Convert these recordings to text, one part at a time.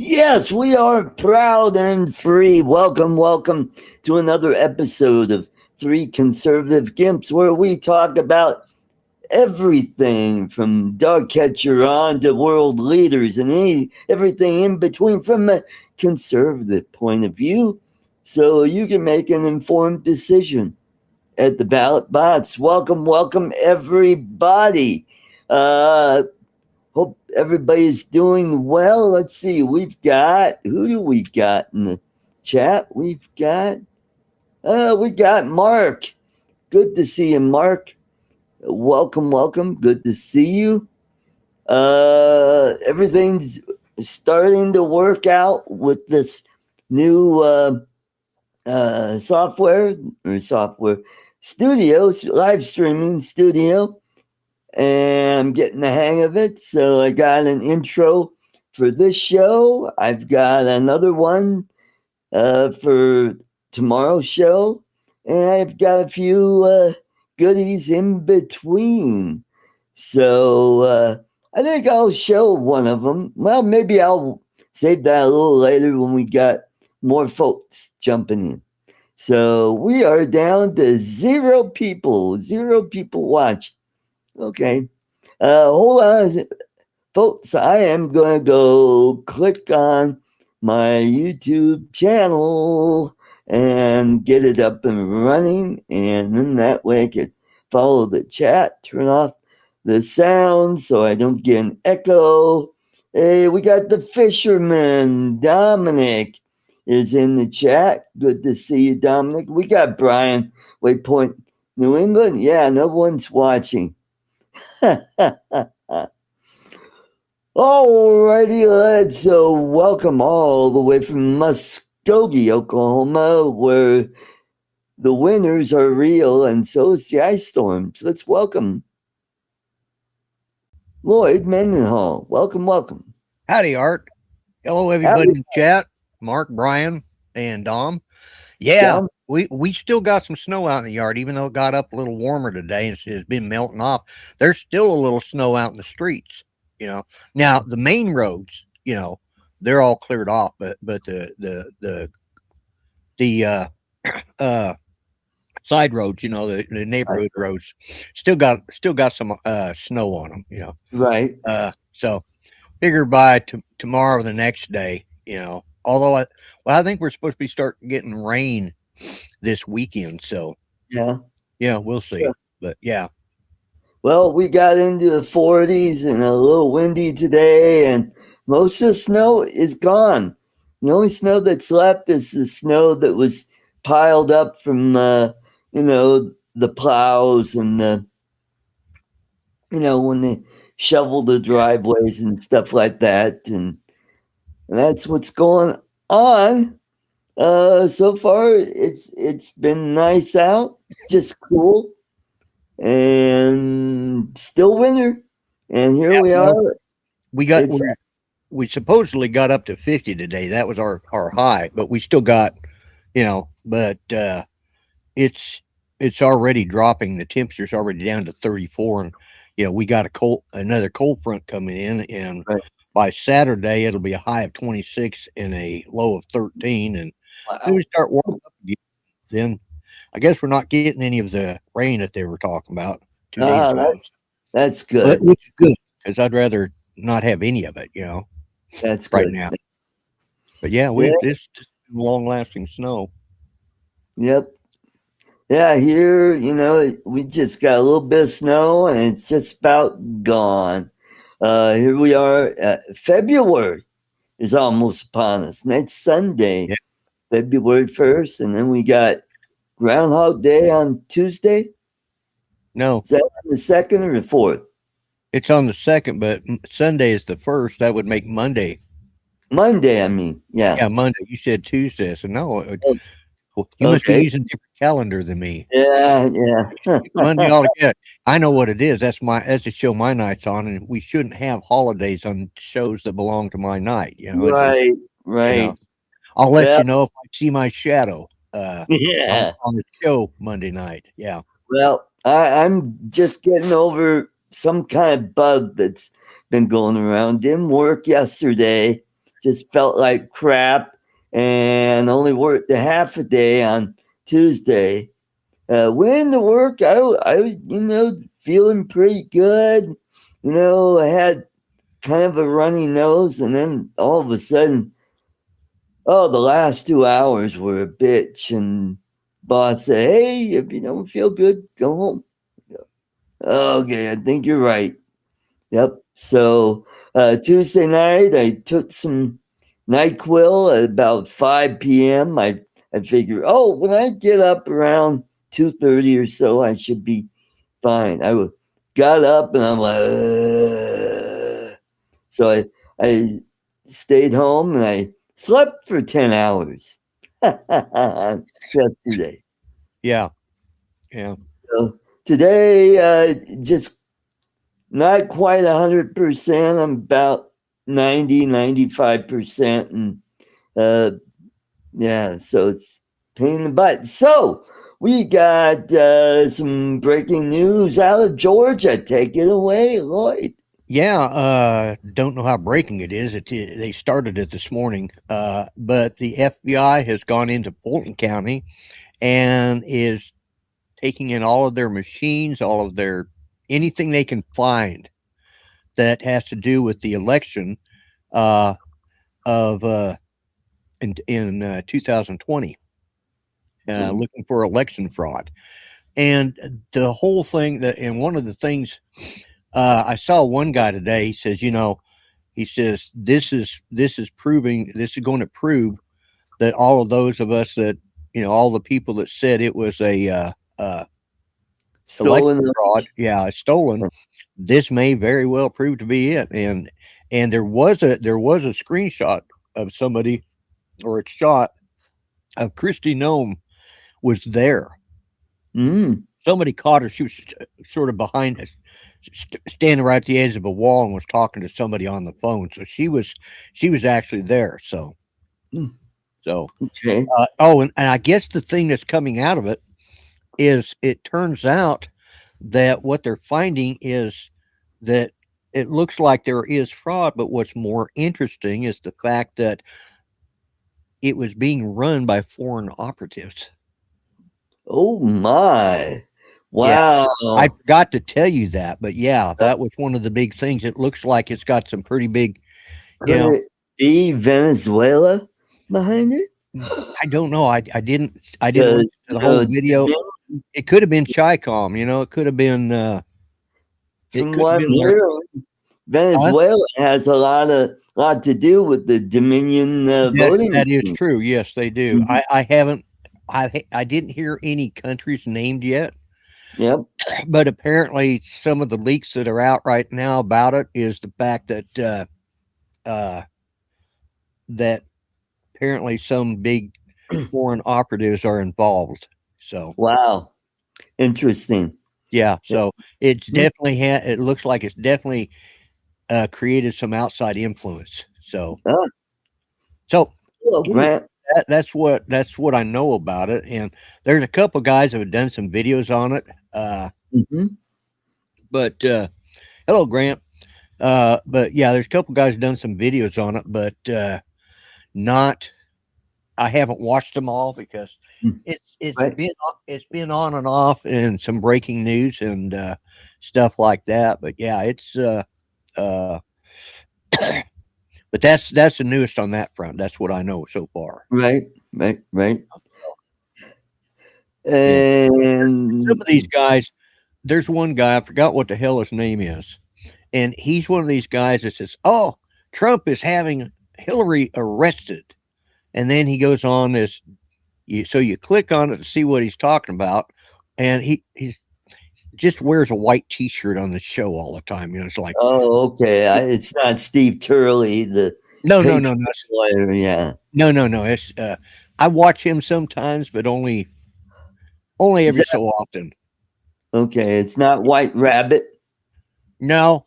Yes, we are proud and free. Welcome to another episode of Three Conservative Gimps, where we talk about everything from dog catcher on to world leaders and everything in between from a conservative point of view, so you can make an informed decision at the ballot box. Welcome, everybody. Uh, Hope everybody's doing well. Let's see. Who do we got in the chat? We got Mark. Good to see you, Mark. Welcome. Good to see you. Everything's starting to work out with this new software studio, live streaming studio, and I'm getting the hang of it. So I got an intro for this show. I've got another one for tomorrow's show, and I've got a few goodies in between. So I think I'll show one of them. Well, maybe I'll save that a little later when we got more folks jumping in. So we are down to zero people watch. Okay. Hold on, folks. I am going to go click on my YouTube channel and get it up and running. And then that way I can follow the chat, turn off the sound so I don't get an echo. Hey, we got the fisherman. Dominic is in the chat. Good to see you, Dominic. We got Brian, Waypoint, New England. Yeah, no one's watching. Alrighty, let's welcome all the way from Muskogee, Oklahoma, where the winters are real and so is the ice storms. Let's welcome Lloyd Mendenhall. Welcome. Howdy, Art. Hello, everybody in the chat. Mark, Brian, and Dom. Yeah, we still got some snow out in the yard, even though it got up a little warmer today and it's been melting off. There's still a little snow out in the streets. Now the main roads, they're all cleared off, but the side roads, the neighborhood roads, still got some snow on them. Right. So figure by tomorrow, the next day, although I think we're supposed to be starting getting rain this weekend. So yeah, we'll see. Yeah. But yeah. Well, we got into the 40s and a little windy today, and most of the snow is gone. The only snow that's left is the snow that was piled up from, the plows and when they shovel the driveways and stuff like that. And that's what's going on. So far, it's been nice out, just cool, and still winter. And here we are. We supposedly got up to 50 today. That was our high, but we still got, but it's already dropping. The temperature's already down to 34, and we got another cold front coming in, and right. By Saturday it'll be a high of 26 and a low of 13, and then we start warming up again. Then I guess we're not getting any of the rain that they were talking about 2 days ago. That's good. Which is good, because I'd rather not have any of it, That's right good. now. But yeah, this long lasting snow. Yep. Yeah, here, we just got a little bit of snow and it's just about gone. Here we are. February is almost upon us. Next Sunday, February 1st, and then we got Groundhog Day on Tuesday. No. Is that on the 2nd or the 4th? It's on the 2nd, but Sunday is the 1st. That would make Monday. Monday, I mean. Yeah. Yeah, Monday. You said Tuesday. So no. You must be using a different calendar than me. Yeah. Monday altogether. I know what it is. That's the show my night's on, and we shouldn't have holidays on shows that belong to my night. Right. I'll let you know if I see my shadow. On the show Monday night. Yeah. Well, I'm just getting over some kind of bug that's been going around. Didn't work yesterday, just felt like crap, and only worked a half a day on Tuesday. Went into work, I was, feeling pretty good. I had kind of a runny nose, and then all of a sudden, oh, the last 2 hours were a bitch. And boss said, "Hey, if you don't feel good, go home." Okay, I think you're right. Yep. So Tuesday night, I took some NyQuil at about 5 p.m. I figured, oh, when I get up around 2:30 or so, I should be fine. Got up and I'm like, "Ugh." So I stayed home and I slept for 10 hours yesterday. Yeah. Yeah. So today, just not quite 100%. I'm about 95%. And yeah, so it's pain in the butt. So we got some breaking news out of Georgia. Take it away, Lloyd. Yeah, don't know how breaking it is. They started it this morning, but the FBI has gone into Fulton County and is taking in all of their machines, all of their anything they can find that has to do with the election uh, of in 2020, looking for election fraud. And the whole thing that, and one of the things I saw one guy today, he says, he says this is going to prove that all of those of us that all the people that said it was a election Stolen. fraud, yeah, stolen. This may very well prove to be it. And there was a screenshot of somebody or a shot of Christy Nome was there. Mm. Somebody caught her. She was sort of behind us, standing right at the edge of a wall, and was talking to somebody on the phone. So she was actually there. So Mm. so Okay. and I guess the thing that's coming out of it is it turns out that what they're finding is that it looks like there is fraud, but what's more interesting is the fact that it was being run by foreign operatives. Oh my. Yeah, I Wow. forgot to tell you that, but yeah, that was one of the big things. It looks like it's got some pretty big, you Could know, it be Venezuela behind it? I don't know. I didn't listen Because to the whole video. the It could have been Chicom, it could have been it from could have what I'm been there. hearing, Huh? Venezuela has a lot to do with the Dominion voting That is machine. true. Yes, they do. Mhm. I haven't I didn't hear any countries named yet, Yep. but apparently some of the leaks that are out right now about it is the fact uh, that apparently some big foreign operatives are involved. So Wow. Interesting. yeah, Yeah. so it's Mhm. definitely it looks like it's definitely created some outside influence. Oh, So hello, anyway, Grant. that's what I know about it. And there's a couple guys that have done some videos on it. Hmm. But hello, Grant. But yeah, there's a couple guys done some videos on it, but not. I haven't watched them all because it's Right. been on and off and some breaking news and stuff like that. But yeah, it's uh, but that's the newest on that front. That's what I know so far. Right. Right. Right. And And some of these guys, there's one guy I forgot what the hell his name is, and he's one of these guys that says, "Oh, Trump is having Hillary arrested," and then he goes on this. So you click on it to see what he's talking about, and he's just wears a white T-shirt on the show all the time. It's like, oh, okay. It's not Steve Turley, the no, no, no, Patriot no, lawyer. Yeah. no, no, no. It's I watch him sometimes, but only Is every that so often. okay? It's not White Rabbit. No,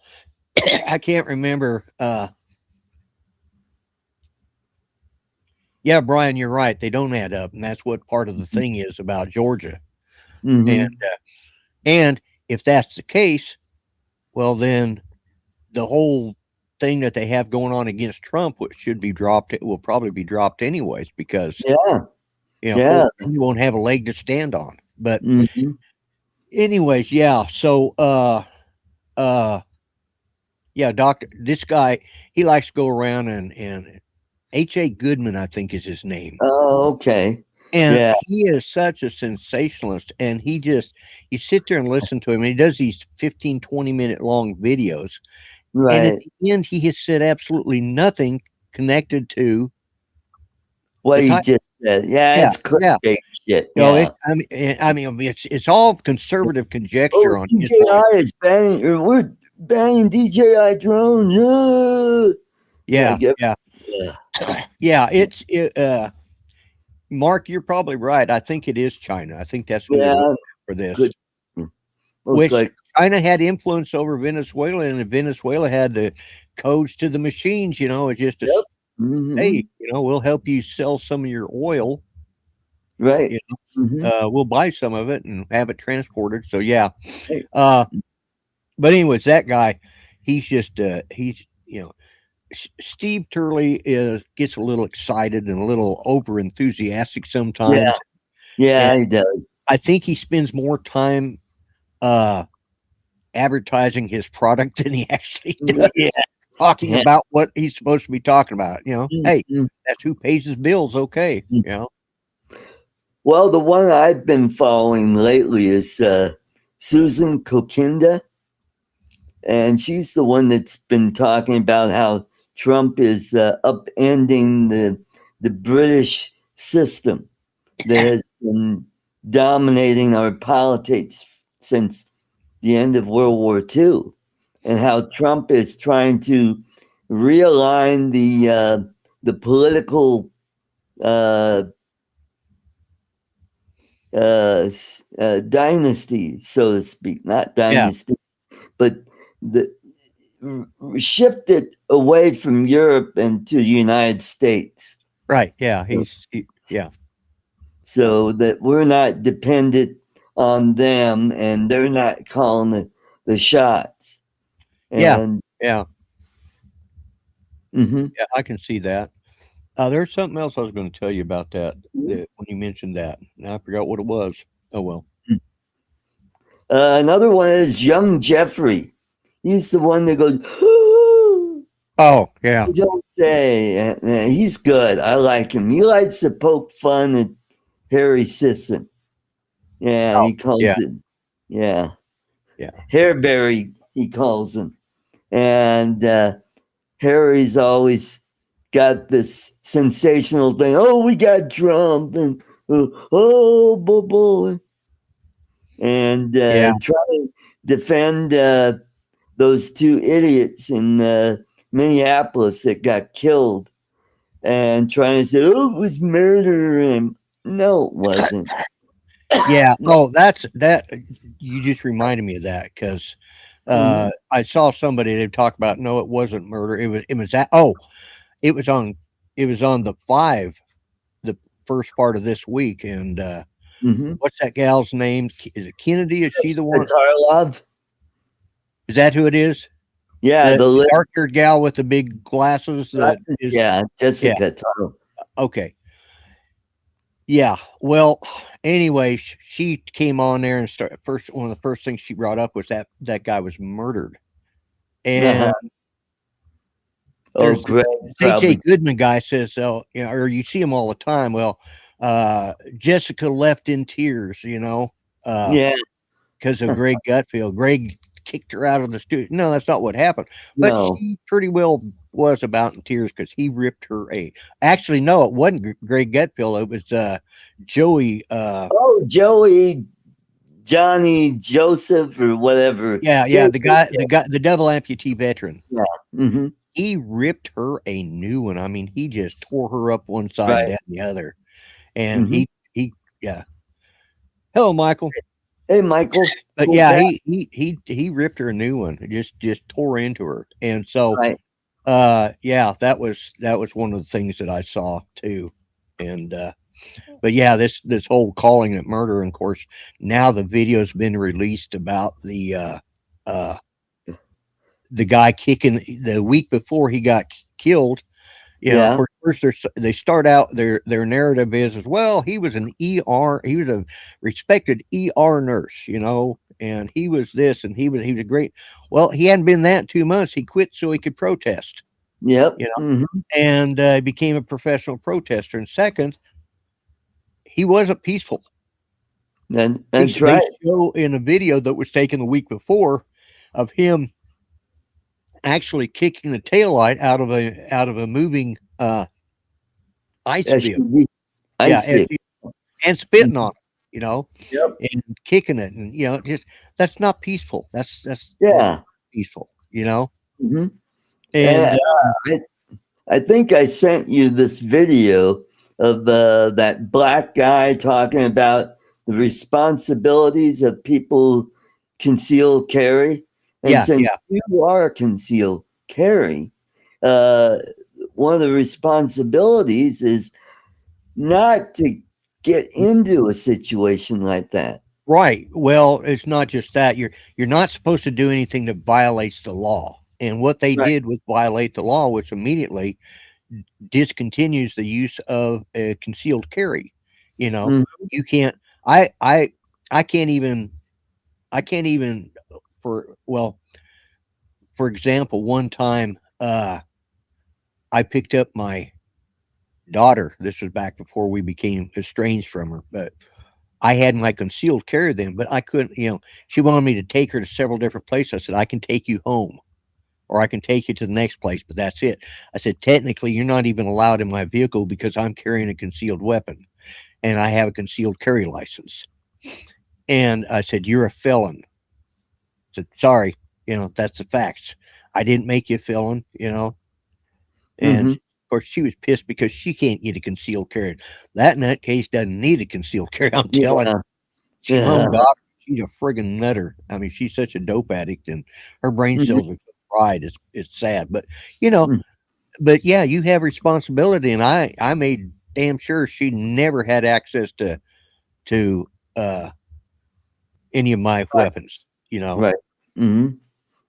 I can't remember. Yeah, Brian, you're right. They don't add up, and that's what part of the thing is about Georgia. And Mm-hmm. and if that's the case, well, then the whole thing that they have going on against Trump, which should be dropped, it will probably be dropped anyways because Yeah. oh, Yeah. he won't have a leg to stand on. But Hmm. anyways, yeah. So uh yeah, doctor, this guy, he likes to go around and H.A. Goodman, I think is his name. Oh, okay. And Yeah. he is such a sensationalist. And you sit there and listen to him. And he does these 15, 20-minute long videos. And at Right. the end, he has said absolutely nothing connected to What the you type. just said. Yeah, Yeah, it's yeah. clickbait shit. No, it. Yeah. I mean, it's all conservative conjecture Oh, on his part. DJI is banning, or we're banning DJI drone. Yeah. Yeah, Like, yeah, yeah. yeah. Mark, you're probably right. I think it is China. I think that's who they're looking Yeah. at for this. Good. Looks Which like, China had influence over Venezuela, and Venezuela had the codes to the machines. It's just a yep. hey, Hmm. we'll help you sell some of your oil. Right. You Hmm. we'll buy some of it and have it transported. So yeah. Right. Uh, but anyways, that guy, he's Steve Turley gets a little excited and a little over enthusiastic Yeah. sometimes, and Yeah, he does. I think he spends more time uh advertising his product than he actually does Yeah. talking Yeah. about what he's supposed to be talking about. Hey, Mhm. that's who pays his bills. Okay, Well, the one I've been following lately is Susan Kokinda, and she's the one that's been talking about how Trump is upending the British system that has been dominating our politics since the end of World War II, and how Trump is trying to realign the political uh, dynasty, so to speak, not yeah, dynasty, but the shift it away from Europe and to the United States, right, yeah, so, yeah, so that we're not dependent on them and they're not calling the shots. yeah, And yeah, mhm. yeah. I can see that. There's something else I was going to tell you about that when you mentioned that, and I forgot what it was. Oh well. Another one is young Jeffrey. He's the one that goes, Oh yeah, don't say. He's good. I like him. He likes to poke fun at Harry Sisson. Yeah, oh he calls yeah, it. Yeah, yeah, Hairberry. He calls him, and Harry's always got this sensational thing. Oh, we got Trump, and oh, boy, and yeah, try to defend those two idiots in Minneapolis that got killed, and trying to say, "Oh, it was murder," and no, it wasn't. yeah. No, that's that. You just reminded me of that because Mhm. I saw somebody they talk about. No, it wasn't murder. It was that. Oh, it was on it was on the five the first part of this week. And Mhm. what's that gal's name? Is it Kennedy? Is she the Jessica one? Tarlov. Is that who it is? Yeah, The the lip dark haired gal with the big glasses that glasses. is. Yeah, Yeah, Jessica Tarlov. okay. Yeah, well, anyway, she came on there and started first. One of the first things she brought up was that guy was murdered. Uh-huh. And Oh, there's Greg this H.A. probably. Goodman guy says, "Oh, or you see him all the time." Well, Jessica left in tears, uh, Yeah, because of Greg Gutfield. Greg kicked her out of the studio. No, that's not what happened. But no. she pretty well was about in tears because he ripped her a. Actually, no, it wasn't Greg Gutfield. It was Joey. Oh, Joey, Johnny, Joseph, or whatever. Yeah, yeah, Jacob. the double amputee veteran. Yeah. Hmm. He ripped her a new one. I mean, he just tore her up one side and Right. down the other. And Hmm. yeah. Hello, Michael. Hey, Michael. But Cool yeah, cat. he ripped her a new one. Just tore into her. And so Right. yeah, that was one of the things that I saw too. And but yeah, this whole calling it murder, and of course now the video's been released about uh the guy kicking the week before he got killed. Of Yeah. course, first they start out their narrative is as well. He was an ER, he was a respected ER nurse, and he was this, and he was a great. Well, he hadn't been that 2 months. He quit so he could protest, Yep. you know, Hmm. and became a professional protester. And second, he wasn't peaceful. That's They right. show in a video that was taken the week before of him actually kicking the taillight out of a moving ice vehicle. SUV, Yeah, ice vehicle. and spitting Mhm. on it, Yep. and kicking it, and just that's not peaceful. That's Yeah. peaceful, Hmm. and And I think I sent you this video of that black guy talking about the responsibilities of people concealed carry. And yeah, since yeah, you are concealed carry, uh, one of the responsibilities is not to get into a situation like that. right. Well, it's not just that you're not supposed to do anything that violates the law. And what they Right. did was violate the law, which immediately discontinues the use of a concealed carry. Mhm. You can't. I can't even. I can't even. For example, one time I picked up my daughter. This was back before we became estranged from her, but I had my concealed carry then, but I couldn't, she wanted me to take her to several different places. I said, I can take you home or I can take you to the next place, but that's it. I said, technically, you're not even allowed in my vehicle because I'm carrying a concealed weapon and I have a concealed carry license. And I said, you're a felon. I said, sorry, that's the facts. I didn't make you a felon, and Mhm. of course, she was pissed because she can't get a concealed carry. That in that case doesn't need a concealed carry. I'm telling you, Yeah. she's my Yeah. own daughter. She's a friggin' nutter. I mean, she's such a dope addict, and her brain Mhm. cells are fried. It's sad, you know, Mhm. but yeah, you have responsibility, and I made damn sure she never had access to uh, any of my weapons. Right. Mhm.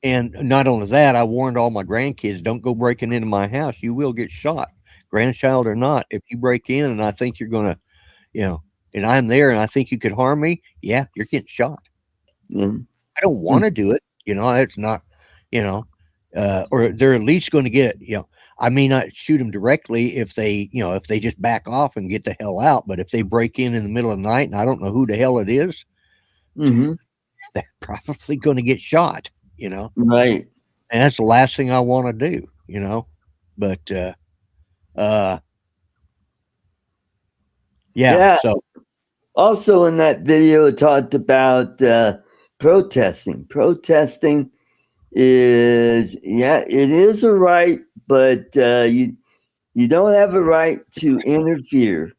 And not only that, I warned all my grandkids, don't go breaking into my house. You will get shot, grandchild or not. If you break in and I think you're going to, you know, and I'm there and I think you could harm me, yeah, you're getting shot. Mhm. I don't want to do it. It's not, you know, or they're at least going to get, I may not shoot them directly if they just back off and get the hell out. But if they break in the middle of the night and I don't know who the hell it is, Mhm. they're probably going to get shot, you know. Right. And that's the last thing I want to do, But uh, yeah. Yeah. So Also, in that video, it talked about protesting. Protesting is, yeah, it is a right, but you don't have a right to interfere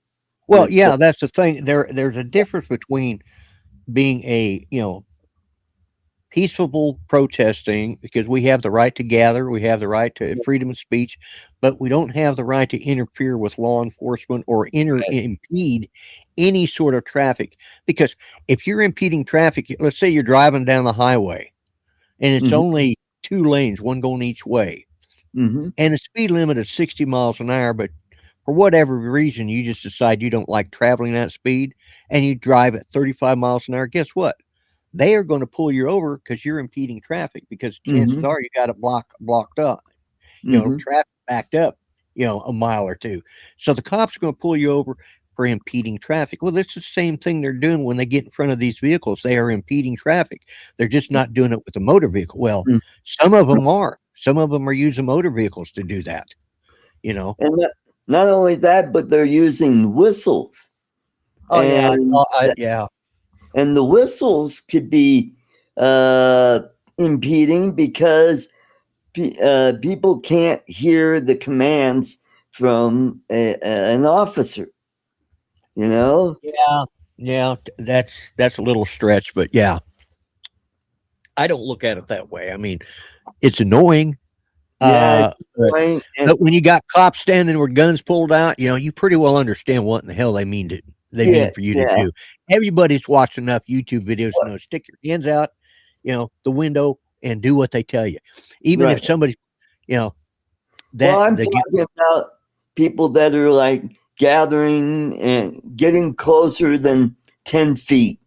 well, with. yeah, that's the thing. There's a difference between being a peaceful protesting because we have the right to gather, we have the right to freedom of speech, but we don't have the right to interfere with law enforcement or impede any sort of traffic. Because if you're impeding traffic, let's say you're driving down the highway and it's Mhm. only two lanes, one going each way, Mhm. and the speed limit is 60 miles an hour, but for whatever reason, you just decide you don't like traveling that speed and you drive at 35 miles an hour. Guess what? They are going to pull you over because you're impeding traffic because chances Mhm. are you got it blocked up, Mhm. traffic backed up, a mile or two. So the cops are going to pull you over for impeding traffic. Well, that's the same thing they're doing when they get in front of these vehicles. They are impeding traffic. They're just not doing it with a motor vehicle. Well, Mhm. some of them are. Some of them are using motor vehicles to do that, you know. And not only that, but they're using whistles, Oh yeah, and yeah. and the whistles could be uh, impeding because people can't hear the commands from an officer. You know? Yeah, yeah, that's a little stretch, but yeah, I don't look at it that way. I mean, it's annoying, Yeah, uh, it's but annoying, and but when you got cops standing with guns pulled out, you pretty well understand what in the hell they mean yeah, for you to yeah, do. Everybody's watched enough YouTube videos to know stick your hands out, the window, and do what they tell you, even Right. if somebody, you know, Well, that I'm the talking about people that are like gathering and getting closer than 10 feet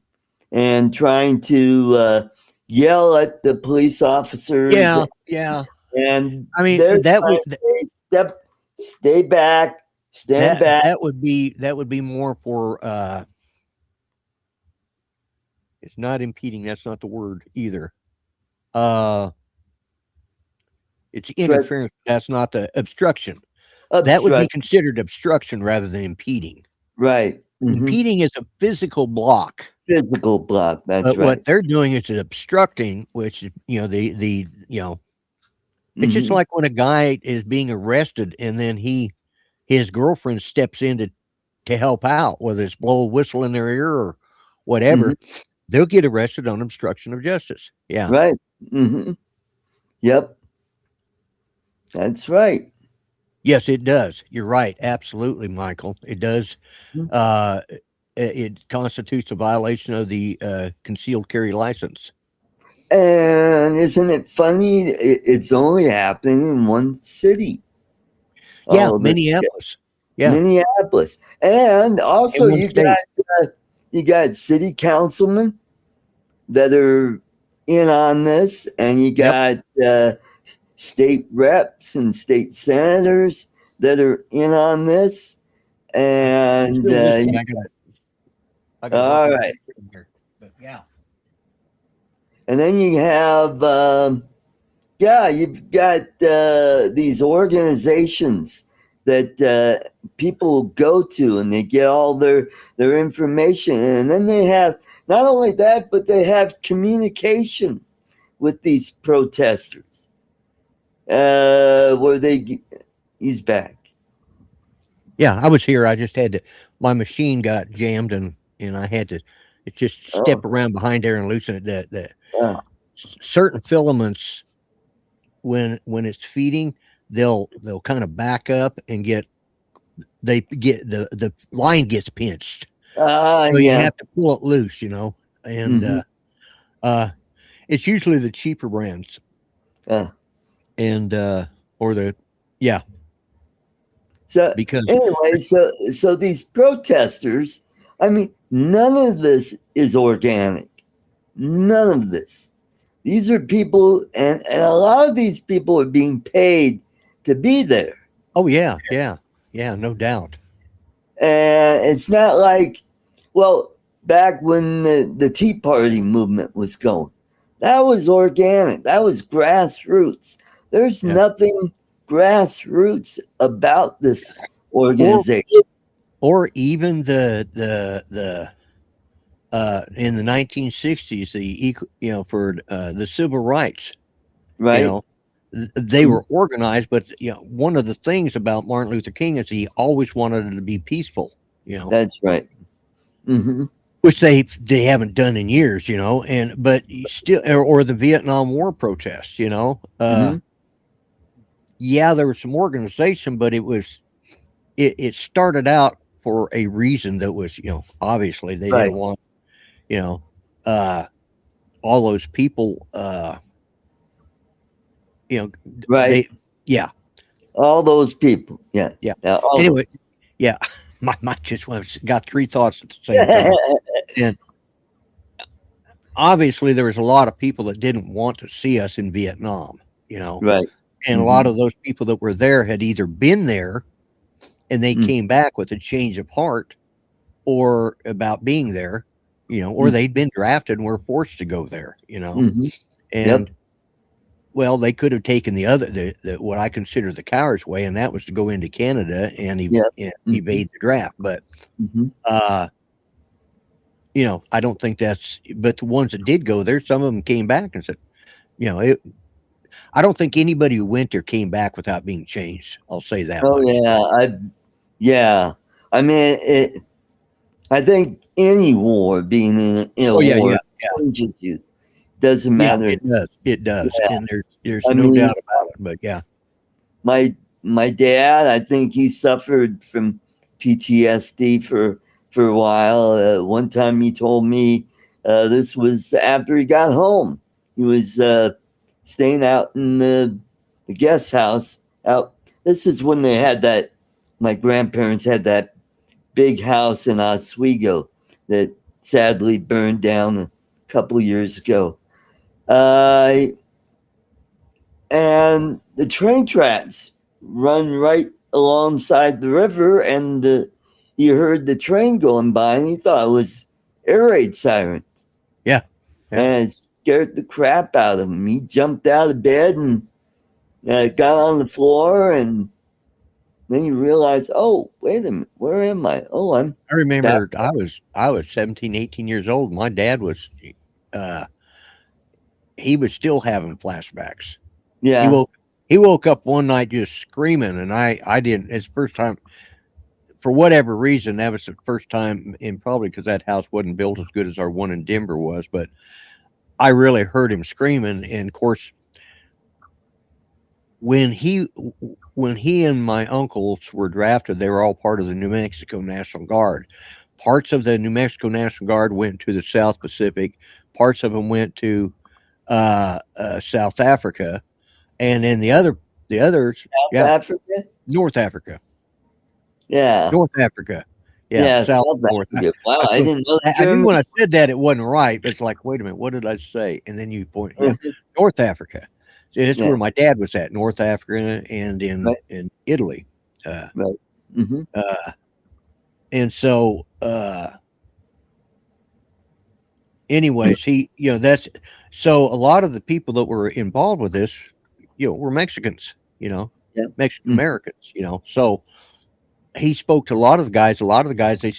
and trying to yell at the police officers, yeah, yeah. and I mean, they're that trying would to stay back, stand back. that would be more for it's not impeding, that's not the word either. Uh it's Threat, interference, that's not the obstruction. That would be obstruct. considered obstruction rather than impeding. Right. Impeding is a physical block, Physical block. That's but what right. they're doing is obstructing, which is, the you know, it's just hmm like when a guy is being arrested and then his girlfriend steps in to help out, whether it's blow a whistle in their ear or hmm whatever, they'll get arrested on obstruction of justice. Yeah. Right. hmm Yep. That's right. Yes, it does. You're right. Absolutely, Michael. It does. Mhm. Uh, it constitutes a violation of the concealed carry license. And isn't it funny? It's only happening in one city. Yeah, All of it. Minneapolis. Yeah, Minneapolis. And in also one state. you got city councilmen that are in on this, and you Yep. got state reps and state senators that are in on this. I'm And still listening. I got to work all on right, my here. But yeah. and then you have yeah, you've got these organizations that people go to, and they get all their information, and then they have not only that, but they have communication with these protesters, where he's back. Yeah, I was here. I just had to. My machine got jammed, and I had to just Oh, step around behind there and loosen it. The uh, certain filaments, when it's feeding, they'll kind of back up and get the line gets pinched, so you yeah. have to pull it loose, and hmm uh, it's usually the cheaper brands, Uh, and or the yeah, so because anyway, so these protesters, I mean, none of this is organic. None of this. These are people, and a lot of these people are being paid to be there. oh yeah, yeah, yeah, no doubt. And it's not like, well, back when the Tea Party movement was going, that was organic, that was grassroots. There's Yeah. nothing grassroots about this or organization, or even the in the 1960s, for the civil rights, you right? know they were organized, but one of the things about Martin Luther King is he always wanted it to be peaceful, That's right. hmm which they haven't done in years, and but you still, or the Vietnam War protests, hmm yeah, there was some organization, but it started out for a reason that was, obviously they didn't Right, want, you know uh all those people, you know right. they yeah, All those people. Yeah. yeah. Yeah, all Anyway, those. yeah, my just got three thoughts at the same time. And obviously there was a lot of people that didn't want to see us in Vietnam, right. and a lot hmm of those people that were there had either been there and they hmm came back with a change of heart or about being there, or they'd been drafted and were forced to go there, hmm and Yep. well, they could have taken the what I consider the coward's way, and that was to go into Canada and Yep. hmm evade the draft. But hmm uh, I don't think that's. But the ones that did go there, some of them came back and said, you know, it, I don't think anybody who went there came back without being changed. I'll say that Oh much. yeah. Yeah. I mean, I think any war, being in a Oh yeah, yeah, war, changes you. Doesn't yeah. matter. It does. It does, Yeah. and there's I no mean, doubt about it. But yeah, my dad, I think he suffered from PTSD for a while. One time he told me this was after he got home. He was staying out in the guest house. Out. This is when they had that. My grandparents had that big house in Oswego that sadly burned down a couple years ago. Uh, and the train tracks run right alongside the river, and he heard the train going by, and he thought it was air raid sirens. Yeah. And it scared the crap out of him. He jumped out of bed and got on the floor, and then he realized, oh, wait a minute, where am I? Oh, I'm I remember I was 17, 18 years old. My dad was he was still having flashbacks. yeah, He woke up one night just screaming, and I didn't. It's the first time, for whatever reason, that was the first time, and probably because that house wasn't built as good as our one in Denver was, but I really heard him screaming. And of course, when he and my uncles were drafted, they were all part of the New Mexico National Guard. Parts of the New Mexico National Guard went to the South Pacific. Parts of them went to South Africa, and then the others, South yeah, Africa. North Africa, Yeah, North Africa, yeah, yeah, South South North. Africa. Wow, I didn't know I knew Germany. when I said that it wasn't right, but it's like, wait a minute, what did I say? And then you point, yeah, North Africa. So that's Yeah, where my dad was at, North Africa, and right, in Italy. Uh, right. Mm-hmm. uh, and so, anyways, that's so a lot of the people that were involved with this, were Mexicans, Yeah. Mexican Mm, Americans, so he spoke to a lot of the guys. A lot of the guys, they,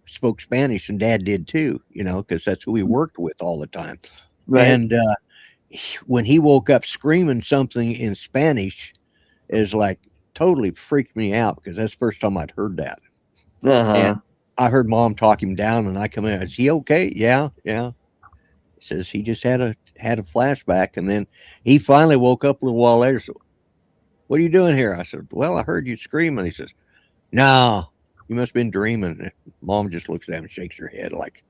spoke Spanish, and Dad did too, because that's who he worked with all the time. right. And when he woke up screaming something in Spanish, is like totally freaked me out because that's the first time I'd heard that. And Uh-huh. I heard Mom talk him down, and I come in. Is he okay? Yeah, yeah. He says he just had a flashback, and then he finally woke up a little while later. So, what are you doing here? I said, well, I heard you screaming. He says, no, you must have been dreaming. Mom just looks at him and shakes her head like,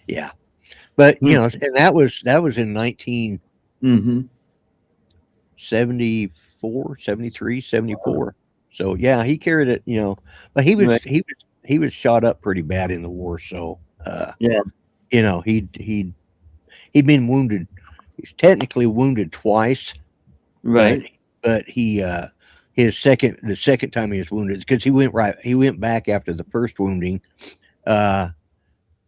yeah. But Mm, and that was in mm-hmm. 1974, 73, 74. So yeah, he carried it, but he was Right. he was shot up pretty bad in the war. So Yeah. he'd been wounded. He's technically wounded twice, but Right. he the second time he was wounded, because he went back after the first wounding, uh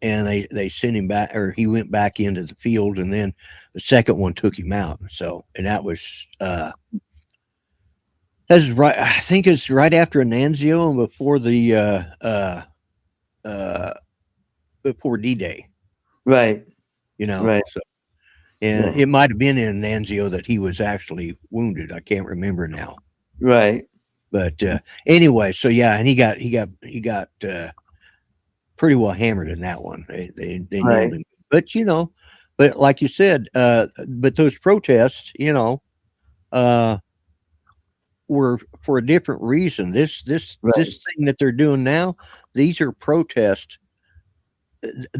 and they sent him back, or he went back into the field, and then the second one took him out. So, and that's right. I think it's right after Anzio and before the uh before D-Day, Right. Right. So, and Right. it might have been in Anzio that he was actually wounded. I can't remember now. Right. But anyway, so yeah, and he got pretty well hammered in that one. They nailed Right. him. But but like you said, but those protests, uh, were for a different reason. Right. This thing that they're doing now, these are protests.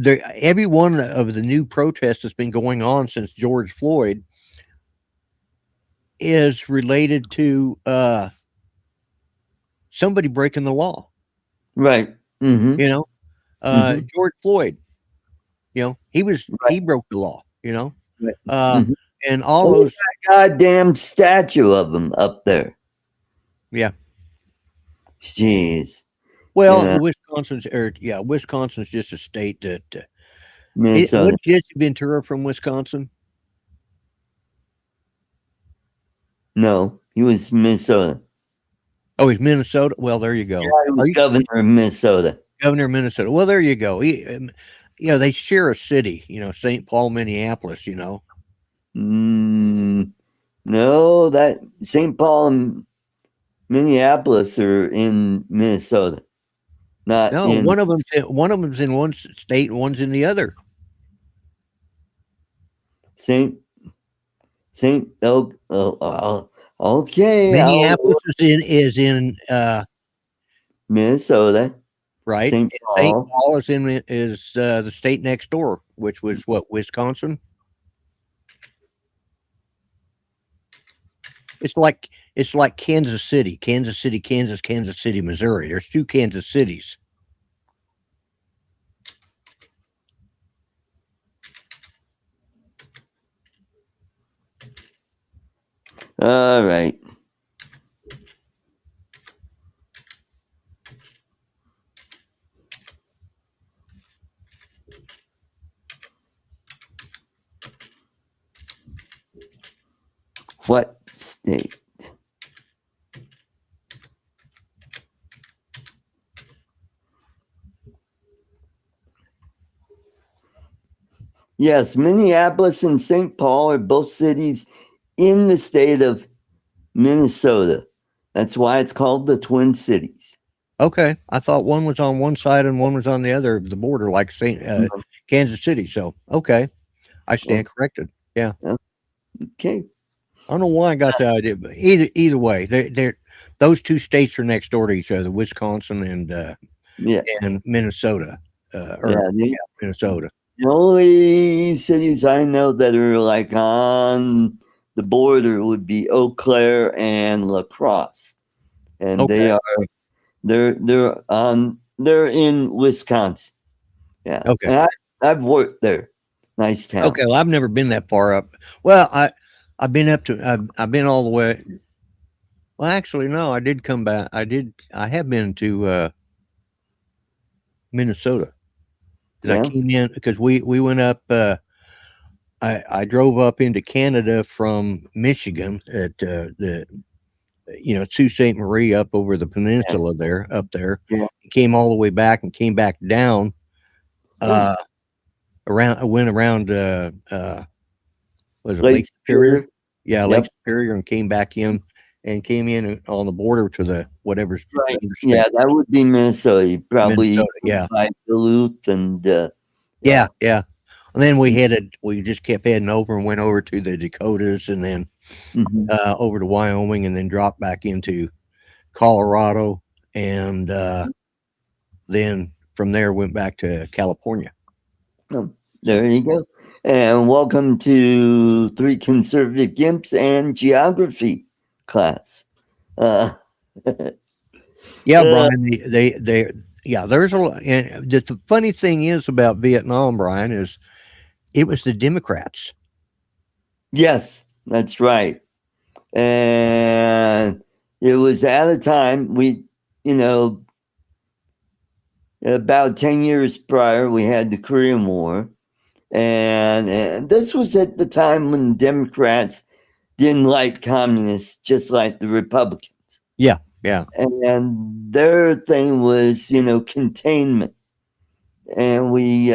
Every one of the new protests that's been going on since George Floyd is related to somebody breaking the law. Right. Mm-hmm. Mm-hmm. George Floyd, Right. he broke the law. Right. Uh, Mm-hmm. and all Well, those, goddamn statue of him up there. yeah. Jeez. Well, Yeah. Wisconsin's just a state that. Minnesota. What Jesse Ventura from Wisconsin? No, he was Minnesota. Oh, he's Minnesota. Well, there you Yeah, go. he Are was you governor of Minnesota. governor of Minnesota? Well, there you go. They share a city. St. Paul, Minneapolis. Mm, no, that St. Paul and Minneapolis are in Minnesota, not No, in one of them's in one state, and one's in the other. Saint Saint. Okay, Minneapolis is in Minnesota. right. St. And St. Paul. Paul is the state next door, which was what, Wisconsin. It's like Kansas City, Kansas City, Kansas, Kansas City, Missouri. There's two Kansas Cities. All right. What state? Yes, Minneapolis and St. Paul are both cities in the state of Minnesota. That's why it's called the Twin Cities. Okay, I thought one was on one side and one was on the other of the border, like Kansas City. So okay, I stand corrected. Yeah, Okay. I don't know why I got that idea, but either way, they're those two states are next door to each other, Wisconsin Yeah. and Minnesota, Yeah. Minnesota. The only cities I know that are like on the border would be Eau Claire and La Crosse, and Okay, they're in Wisconsin. Yeah, okay, and I've worked there. Nice okay. Well, towns. I've never been that far up. Well, I've been up to I've been all the way. Well, actually, no, I did come back. I have been to Minnesota because I Yeah. came in because we went up. I drove up into Canada from Michigan at the Sault Ste. Marie up over the Yeah. peninsula there, up there. Yeah. Came all the way back and came back down. Oh, Uh, I went around. Was it Lake Lake Superior? Superior. Yeah, Lake Yep. Superior, and came back in and came in on the border to the whatever's Right. other Yeah, state, that would be Minnesota. Probably Minnesota. Yeah, by Duluth and yeah, yeah. yeah. And then we just kept heading over and went over to the Dakotas, and then Mm-hmm. over to Wyoming, and then dropped back into Colorado, and then from there went back to California. Oh, there you go. And welcome to Three Conservative Gimps and Geography class. Uh, Yeah, uh, Brian. Yeah. There's a lot. And the funny thing is about Vietnam, Brian, is it was the Democrats. yes, that's right. And it was at a time you know, about 10 years prior, we had the Korean War. And this was at the time when Democrats didn't like communists just like the Republicans. Yeah, yeah, And their thing was, containment. And we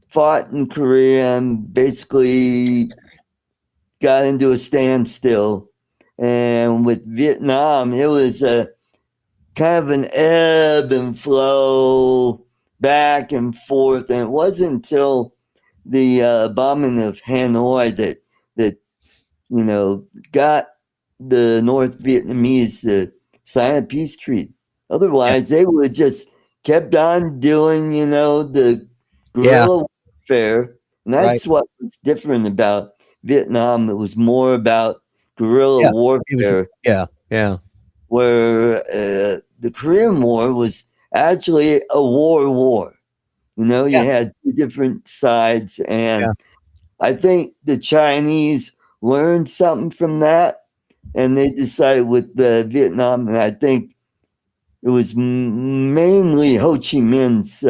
fought in Korea and basically got into a standstill. And with Vietnam, it was a kind of an ebb and flow back and forth. And it wasn't until the bombing of Hanoi that got the North Vietnamese to sign a peace treaty. yeah, Otherwise, they would have just kept on doing, the yeah. guerrilla warfare. And Right. that's what was different about Vietnam. It was more about guerrilla Yeah. It was. warfare, Yeah, yeah, where the Korean War was actually a war. You yeah, had two different sides, yeah, and I think the Chinese learned something from that, and they decided with the Vietnam, and I think it was mainly Ho Chi Minh's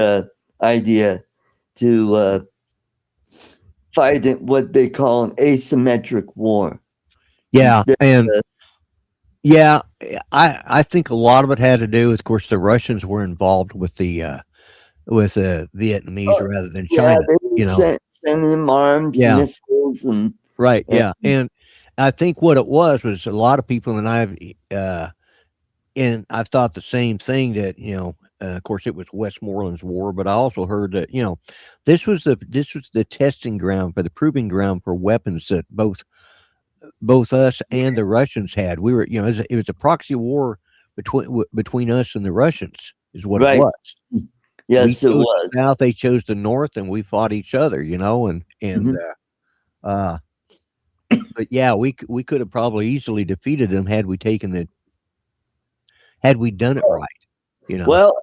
idea to fight in what they call an asymmetric war. yeah. Instead, And of, yeah, I think a lot of it had to do with, of course, the Russians were involved with the Vietnamese oh, rather than yeah, China. they were sending them arms, Yeah. missiles, Right. and Yeah. And I think what it was a lot of people, and I've thought the same thing that, of course it was Westmoreland's war, but I also heard that, this was the testing ground for the proving ground for weapons that both us and the Russians had. We were, it was a proxy war between us and the Russians is what it right. was. We Yes, it chose was. the South, they chose the North, and we fought each other, and Mhm. uh but yeah, we could have probably easily defeated them had we done it right, you know. Well,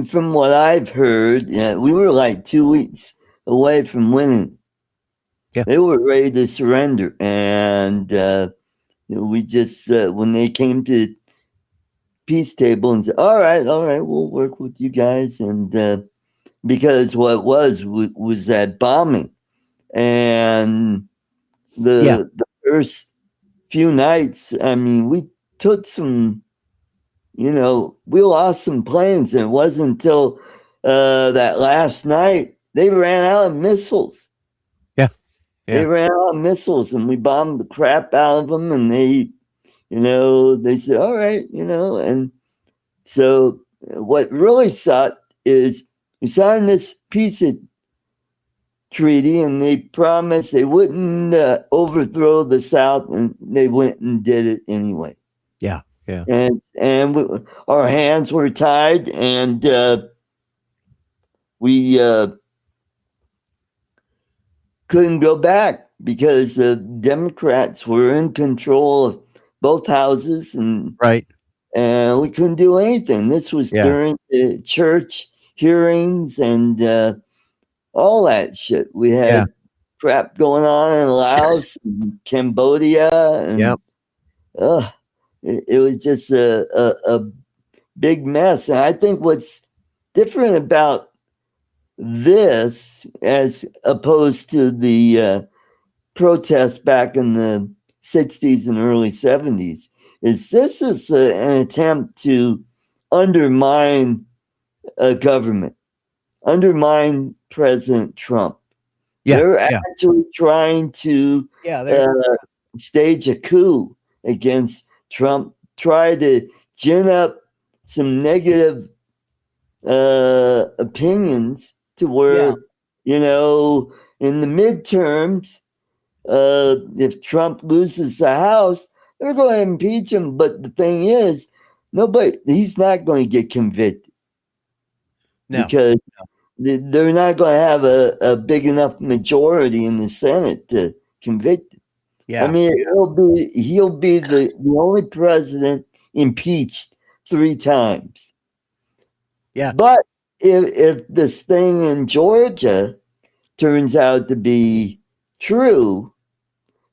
from what I've heard, we were like 2 weeks away from winning. Yeah, They were ready to surrender, and we just when they came to peace table and said, all right, we'll work with you guys," and because what was that bombing, and yeah, the first few nights, I mean, we took some, we lost some planes, and it wasn't until that last night they ran out of missiles. yeah, They yeah, ran out of missiles, and we bombed the crap out of them, and they said, all right, and so what really sucked is we signed this peace treaty, and they promised they wouldn't overthrow the South, and they went and did it anyway. yeah, yeah, And our hands were tied, and we couldn't go back because the Democrats were in control of both houses, right, and we couldn't do anything. This was yeah, during the church hearings and all that shit. We yeah, had crap going on in Laos and Cambodia, yeah, and it was just a big mess. And I think what's different about this, as opposed to the protests back in the 60s and early 70s, is this is an attempt to undermine a government, undermine President Trump. yeah, They're yeah, actually trying to yeah. uh, stage a coup against Trump, try to gin up some negative opinions to Yeah, where, in the midterms, if Trump loses the House, they're going to impeach him. But the thing is, he's not going to get convicted no, because they're not going to have a big enough majority in the Senate to convict him. I yeah, mean, he'll be the only president impeached 3 times. yeah, But if this thing in Georgia turns out to be true,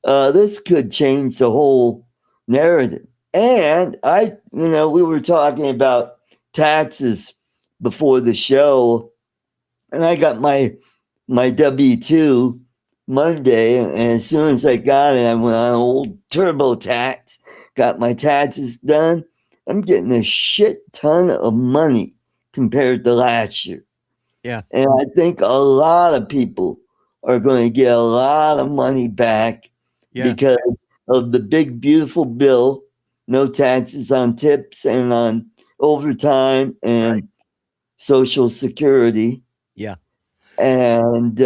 this could change the whole narrative. And we were talking about taxes before the show, and I got my W-2 Monday, and as soon as I got it, I went on old TurboTax, got my taxes done. I'm getting a shit ton of money compared to last year. yeah, And I think a lot of people are going to get a lot of money back yeah, because of the big, beautiful bill, no taxes on tips and on overtime right, and Social Security. yeah, And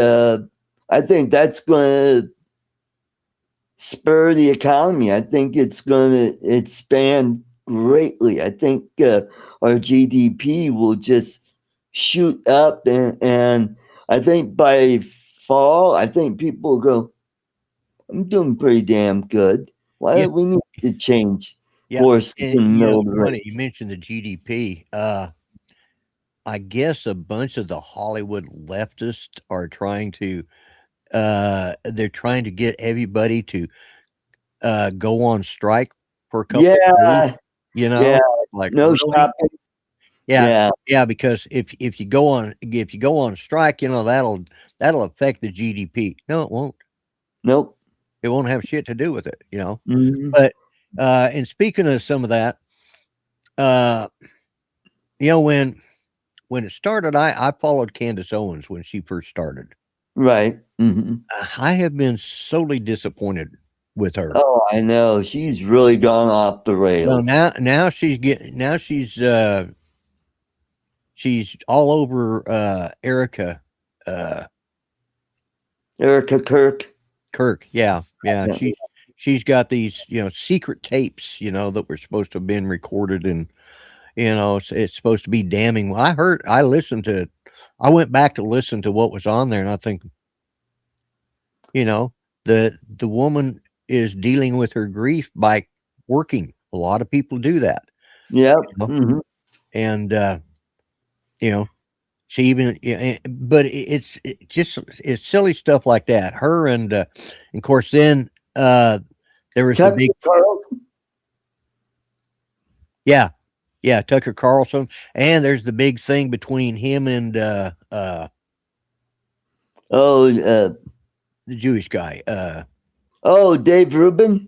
I think that's going to spur the economy. I think it's going to expand greatly. I think our GDP will just shoot up, and I think by fall, I think people will go, I'm doing pretty damn good. Why yeah, do we need to change yeah. horses And in the you know, middle it's of the funny you race? mentioned the GDP. I guess a bunch of the Hollywood leftists are trying to they're trying to get everybody to go on strike for a couple of days, Yeah, you yeah, know? Like, no really? shopping. Yeah, Yeah, yeah, because if you go on strike, that'll affect the GDP. No, it won't. nope. It won't have shit to do with it, you know. Mhm. But and speaking of some of that, uh, you know, when it started, I followed Candace Owens when she first started. Right. Hmm. I have been solely disappointed with her. Oh, I know. She's really gone off the Well, rails. now she's all over Erica uh, Erica Kirk. Kirk. Yeah, yeah. Yeah. She's got these secret tapes that were supposed to have been recorded, and it's supposed to be damning. Well, I went back to listen to what was on there, and I think you know the woman. is dealing with her grief by working. A lot of people do that, Yep. you know? Hmm. And you know, she even, but it's silly stuff like that. Her and of course then there was the Tucker big, Carlson. yeah, yeah, Tucker Carlson, and there's the big thing between him and Oh, the Jewish guy. oh, Dave Rubin.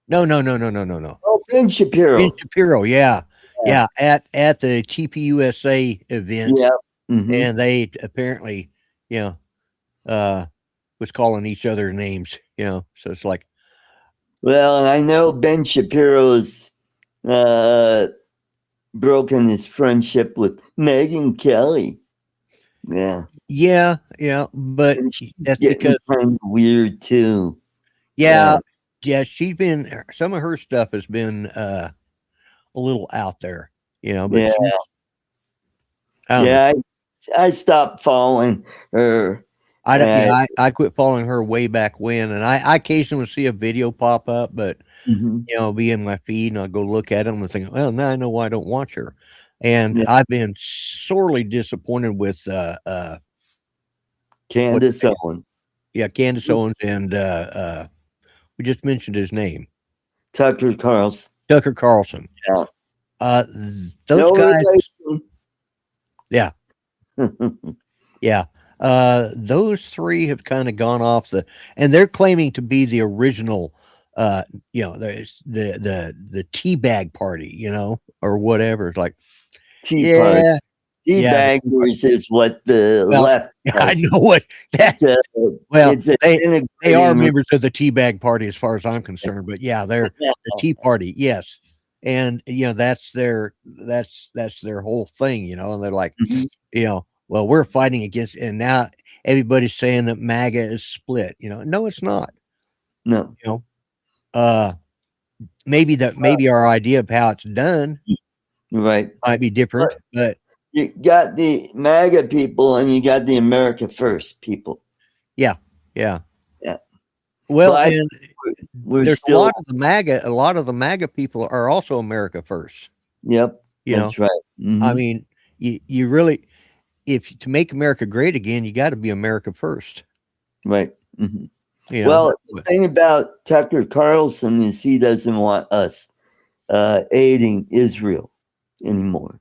No. Oh, Ben Ben Shapiro. Shapiro, yeah, Yeah. yeah, at the TPUSA event, Yeah. Hmm. and they apparently, you know, was calling each other names, so it's like, Well, and I know Ben Shapiro's uh, broken his friendship with Megan Kelly. Yeah. yeah, but And she's that's getting because, kind of weird too. yeah, Yeah. yeah, she's been, some of her stuff has been a little out there, but Yeah. she's, I don't know. Yeah. I stopped following her. I don't, Uh, I quit following her way back when, and I occasionally see a video pop up, but mhm. be in my feed, and I'll go look at them and think, well, now I know why I don't watch her. And Yeah. I've been sorely disappointed with what's Candace her name? Owen. Yeah, Candace Owens, and we just mentioned his name, Tucker Carlson. Tucker Carlson. Yeah. Uh, those No guys, replacement. yeah, yeah. Those three have kind of gone off and they're claiming to be the original. Uh, there's the teabag party, or whatever. It's like, Tea Party. yeah, Tea yeah. baggers is what the Well, left I calls it. know what that. It's a, Well, it's a they are integrating. members of the teabag party as far as I'm concerned, but yeah, they're the tea party, yes. And that's their whole thing, and they're like, Mhm. well, we're fighting against, and now everybody's saying that MAGA is split. No, it's not. No. You know, uh, maybe our idea of how it's done Right. might be But different, but you got the MAGA people and you got the America First people. yeah, yeah. Yeah. Well, But and we're there's still, a lot of the MAGA people are also America first. yep, You know, that's right. I Hmm. mean, you really, if to make America great again, you got to be America first. Right. Hmm. You know, Well, the thing about Tucker Carlson is he doesn't want us aiding Israel anymore.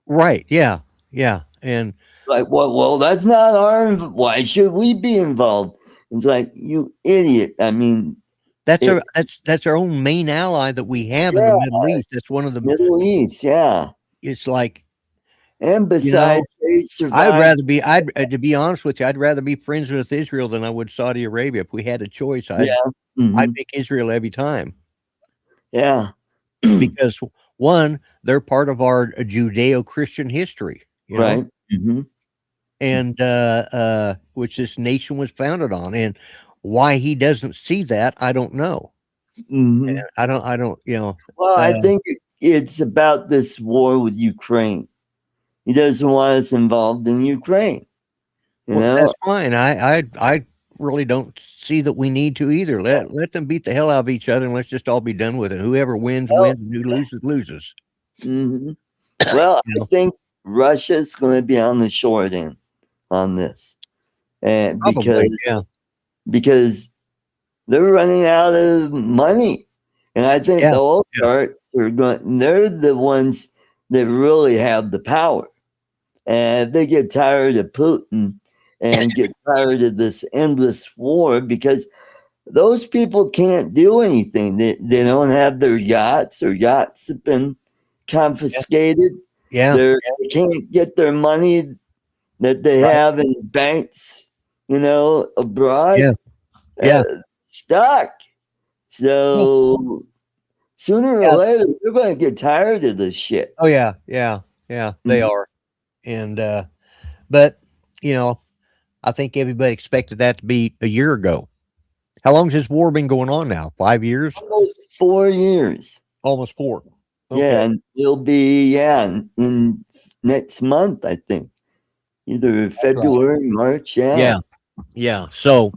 right? Yeah, yeah, and Like, well, that's not our. Why should we be involved? It's like, you idiot. I mean, that's it. our own main ally that we have in the Yeah, Middle East. That's one of the. Middle East. Yeah, It's like, and you know, besides, they I'd survived. rather be. I'd to be honest with you, I'd rather be friends with Israel than I would Saudi Arabia. If we had a choice, I'd Yeah. I'd Hmm. pick Israel every time Yeah. because one, they're part of our Judeo-Christian history. Right. Hmm. And which this nation was founded on, and why he doesn't see that, I don't know. Hmm. And I don't, Well, I uh, think it's about this war with Ukraine. He doesn't want us involved in Ukraine. You well, that's know. fine. I really don't see that we need to either. Let them beat the hell out of each other, and let's just all be done with it. Whoever wins Well, wins, and who loses loses. mhm. Well, You I know, think Russia's going to be on the short end on this, and probably, yeah, because they're running out of money, and I think yeah, the yeah, oligarchs are going. They're the ones that really have the power, and if they get tired of Putin and get tired of this endless war, because those people can't do anything. They don't have their yachts. Their yachts have been confiscated. yeah, They can't get their money that they right, have in banks, abroad, yeah, uh, yeah, stuck. well, So sooner or yeah. later, they're going to get tired of this shit. Oh yeah. They Mhm. are, and but you know, I think everybody expected that to be a year ago. How long's this war been going on now? 5 years? Almost 4 years. Almost four. Yeah, Okay. and it'll be in next month, I think, either That's right. February, March. Yeah. Yeah. Yeah. So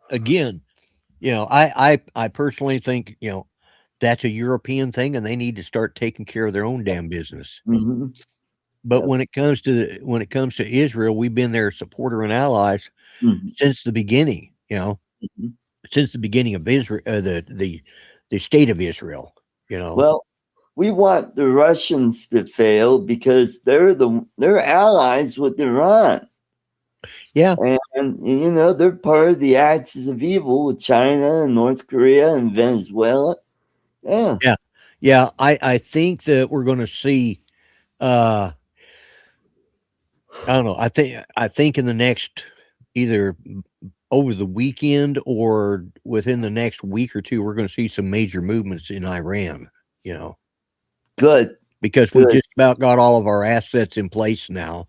again, I personally think, that's a European thing, and they need to start taking care of their own damn business. Hmm. But Yep. when it comes to Israel, we've been their supporter and allies Hmm. since the beginning. Hmm. Since the beginning of Israel, the state of Israel. You know, Well, we want the Russians to fail because they're allies with Iran. yeah, And they're part of the axis of evil with China and North Korea and Venezuela. Yeah. yeah, yeah. I think that we're going to see. Uh, I don't know. I think in the next either over the weekend or within the next week or two, we're going to see some major movements in Iran. You know, Good. because we Good. just about got all of our assets in place now,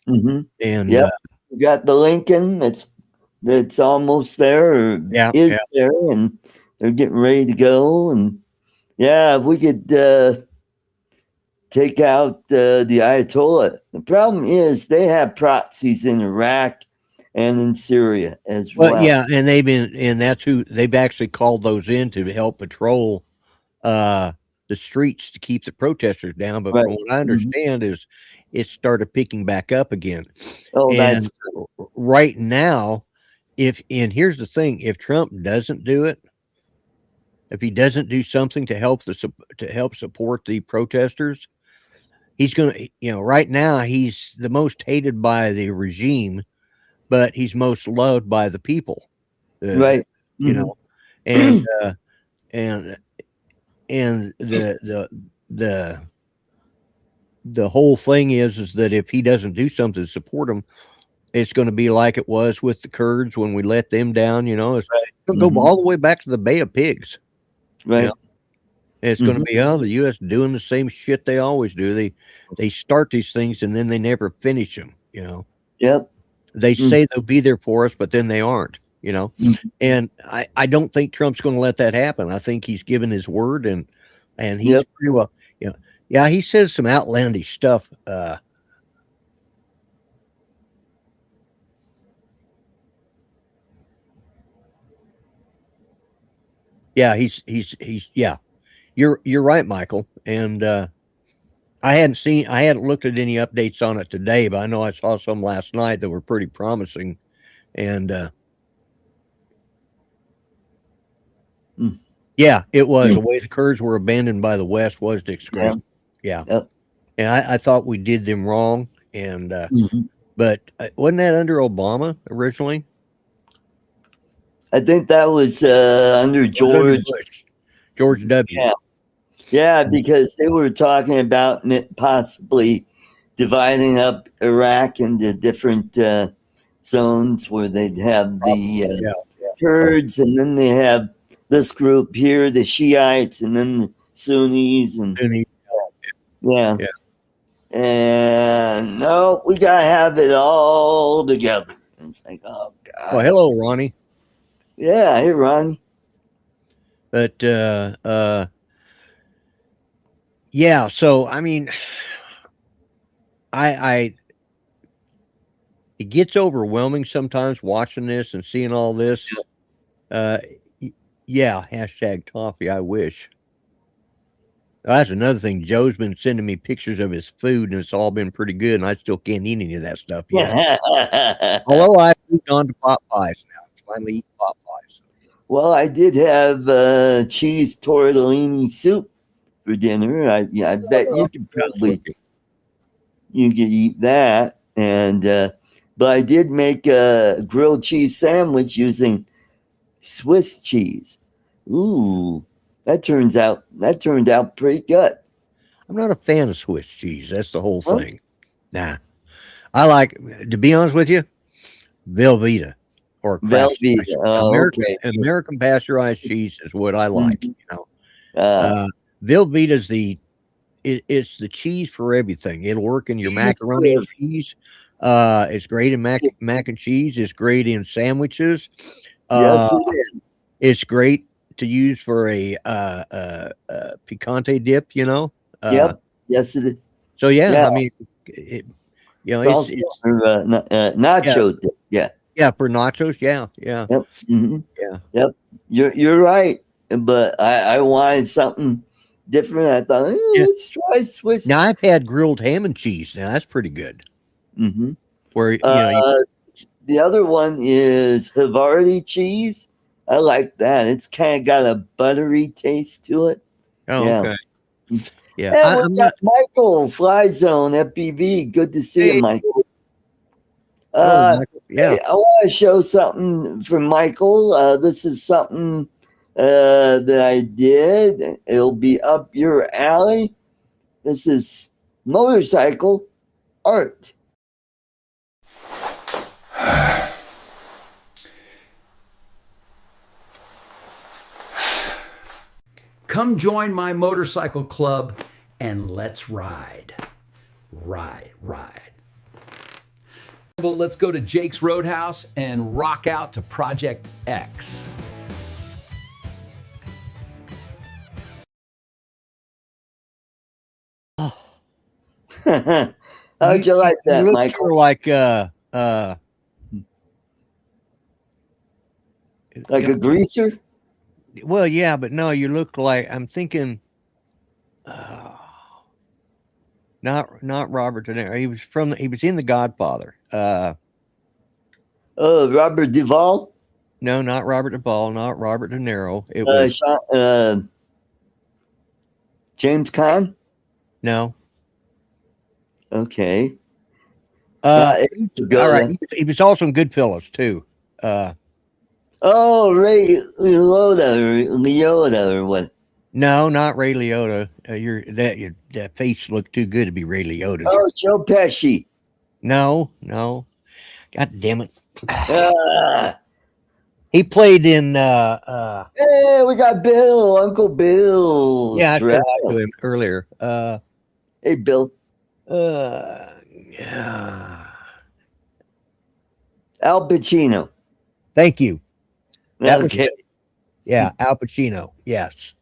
Hmm. and Yep. We got the Lincoln that's almost there or yeah, is yeah. there, and they're getting ready to go. And yeah, if we could take out the Ayatollah. The problem is they have proxies in Iraq and in Syria as Well, well. yeah, and that's who they've actually called those in to help patrol uh, the streets to keep the protesters down. But Right. from what I Hmm. understand, is it started picking back up again. Oh, that's And right now, if and here's the thing: if Trump doesn't do it, if he doesn't do something to help to help support the protesters, he's going to. Right now he's the most hated by the regime, but he's most loved by the people. Uh, right. you Hmm. know, and and and the the whole thing is that if he doesn't do something to support them, it's going to be like it was with the Kurds when we let them down. It'll go Hmm. all the way back to the Bay of Pigs. You know, Right. it's going to Hmm. be the U.S. doing the same shit they always do. They start these things and then they never finish them. Yep. They Hmm. say they'll be there for us, but then they aren't. And I don't think Trump's going to let that happen. I think he's given his word, and he's Yep. pretty well. Yeah, he says some outlandish stuff. Yeah, he's yeah. You're right, Michael. And I hadn't looked at any updates on it today, but I know I saw some last night that were pretty promising. And Mm. yeah, it was the way the Kurds were abandoned by the West was Yeah. disgraceful. Yeah, Yep. and I thought we did them wrong. And Hmm. but wasn't that under Obama originally? I think that was under It was under George. Bush, George W. Yeah. Yeah, because they were talking about possibly dividing up Iraq into different zones where they'd have the Yeah, Kurds, and then they have this group here, the Shiites, and then the Sunnis, and and yeah. yeah. And no, we gotta have it all together. And it's like, oh Well, god, hello, Ronnie. yeah. Hey, Ronnie. But yeah. So I mean, I it gets overwhelming sometimes watching this and seeing all this. Uh, yeah, hashtag toffee. I wish. That's another thing. Joe's been sending me pictures of his food, and it's all been pretty good, and I still can't eat any of that stuff yet. Although I've moved on to pot pies now. Finally eat pot pies. Well, I did have cheese tortellini soup for dinner. I bet you could probably you could eat that. And but I did make a grilled cheese sandwich using Swiss cheese. Ooh, that turned out pretty good. I'm not a fan of Swiss cheese. That's the whole Huh? thing. Nah, I like, to be honest with you, Velveeta or Kraft Velveeta. Oh, okay. American pasteurized cheese is what I like. Mhm. Uh, Uh, Velveeta's it's the cheese for everything. It'll work in your cheese macaroni and for cheese. It's great in mac and cheese. It's great in sandwiches. Uh, yes, it is. it's great to use for a picante dip. Uh, Yep. Yes, it is. so yeah, Yeah, I mean, it, it's also it's for yeah, nacho dip. Yeah. yeah, for nachos. Yeah, yeah, Yep. Hmm. yeah. Yep. You're right, but I wanted something different. I thought, Yeah. let's try Swiss. Now I've had grilled ham and cheese. Now that's pretty good. Hmm Where you The other one is Havarti cheese. I like that. It's kind of got a buttery taste to it. oh Yeah. okay. Yeah, And we I'm got not. Michael Fly Zone FPV. Good to see you, Hey, Michael. oh Uh, Michael, yeah. hey, I want to show something for Michael. This is something that I did. It'll be up your alley. This is motorcycle art. Come join my motorcycle club and let's ride. Ride, ride. Well, let's go to Jake's Roadhouse and rock out to Project X. How'd you like You that, look Michael? sort of like Like a greaser? well, yeah, but no, you look like I'm thinking. Not Robert De Niro. He was in The Godfather. Oh, Robert Duvall? No, not Robert Duvall, not Robert De Niro. It was James Caan? no. Okay. All Go right. then. He was also in Goodfellas too. Oh, Ray Liotta or what? No, not Ray Liotta. That face looked too good to be Ray Liotta. Oh, Joe Pesci. No. God damn it. Ah, He played in hey, we got Bill, Uncle Bill. yeah, I said hi Strap. to him earlier. Hey, Bill. Yeah. Al Pacino. Thank you. That was Okay. yeah, Al Pacino. Yes.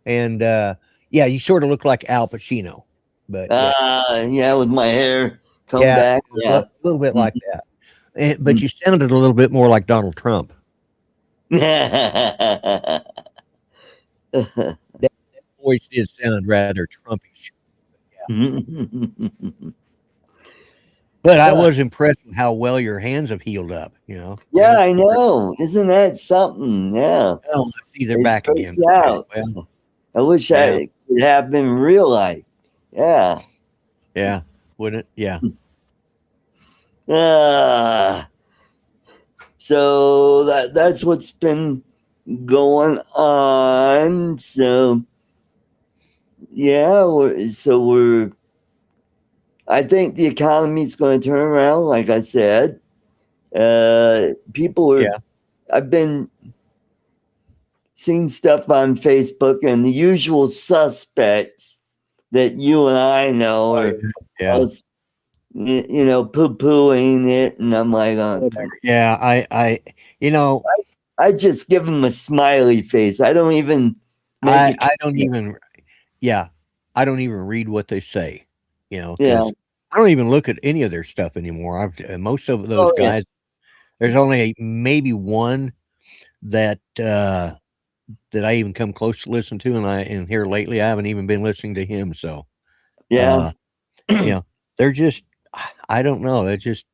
And yeah, you sort of look like Al Pacino. But yeah, Yeah, with my hair come yeah, back. a Yeah. little bit like that. But you sounded a little bit more like Donald Trump. That voice did sound rather Trumpish. But I was impressed with how well your hands have healed up. Yeah, I know. Isn't that something? Yeah. Oh, I see they're They back straighten again. you Okay. out. Well, I wish yeah, I could have in real life. Yeah. yeah, wouldn't it? Yeah. Uh, so that's what's been going on. So yeah, we're I think the economy's going to turn around. Like I said, people are. Yeah. I've been seeing stuff on Facebook, and the usual suspects that you and I know are Yeah. poo pooing it, and I'm like, oh, Yeah. I just give them a smiley face. I don't even make I don't even, yeah, I don't even read what they say, Yeah. because I don't even look at any of their stuff anymore. Most of those Oh, yeah. guys, there's only maybe one that that I even come close to listen to, and here lately I haven't even been listening to him. So Yeah. they're just, I don't know. They're just